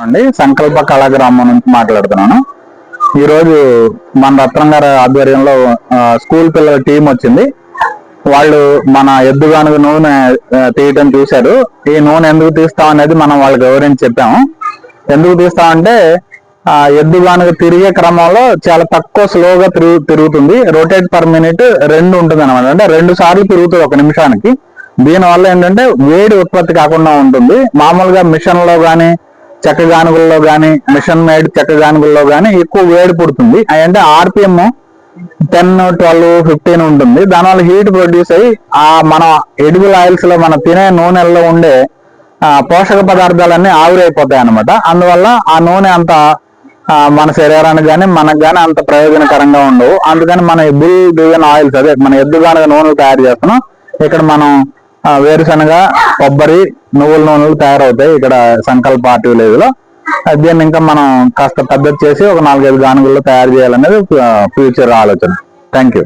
అండి, సంకల్ప కళాగ్రామం నుంచి మాట్లాడుతున్నాను. ఈరోజు మన రత్నం గారి ఆధ్వర్యంలో స్కూల్ పిల్లల టీం వచ్చింది. వాళ్ళు మన ఎద్దుగానుగ నూనె తీయటం చూశారు. ఈ నూనె ఎందుకు తీస్తాం అనేది మనం వాళ్ళకి వివరించి చెప్పాము. ఎందుకు తీస్తామంటే ఎద్దుగానుగ తిరిగే క్రమంలో చాలా తక్కువ స్లోగా తిరుగుతుంది. రొటేట్ పర్ మినిట్ 2 ఉంటుంది అనమాట. అంటే 2 సార్లు తిరుగుతుంది 1 నిమిషానికి. దీనివల్ల ఏంటంటే వేడి ఉత్పత్తి కాకుండా ఉంటుంది. మామూలుగా మిషన్ లో కానీ చెక్క గానుగుల్లో కానీ మిషన్ మేడ్ చెక్క గానుగుల్లో కానీ ఎక్కువ వేడి పుడుతుంది. అంటే ఆర్పిఎం 10, 12, 15 ఉంటుంది. దానివల్ల హీట్ ప్రొడ్యూస్ అయ్యి మన ఎడిబుల్ ఆయిల్స్ లో మనం తినే నూనెల్లో ఉండే పోషక పదార్థాలన్నీ ఆవిరైపోతాయి అనమాట. అందువల్ల ఆ నూనె అంత మన శరీరానికి కానీ మనకు కానీ అంత ప్రయోజనకరంగా ఉండవు. అందుకని మన బుల్ డ్రివెన్ ఆయిల్స్, అదే మన ఎద్దుగానుగ నూనెలు తయారు చేస్తున్నాం. ఇక్కడ మనం వేరుశనగ, కొబ్బరి, నువ్వుల నూనెలు తయారవుతాయి ఇక్కడ సంకల్ప ఆర్ట్ విలేజ్ లో. దీన్ని ఇంకా మనం కాస్త పద్ధతి చేసి ఒక 4-5 గానుగుల్లో తయారు చేయాలనేది ఫ్యూచర్ ఆలోచన. Thank you.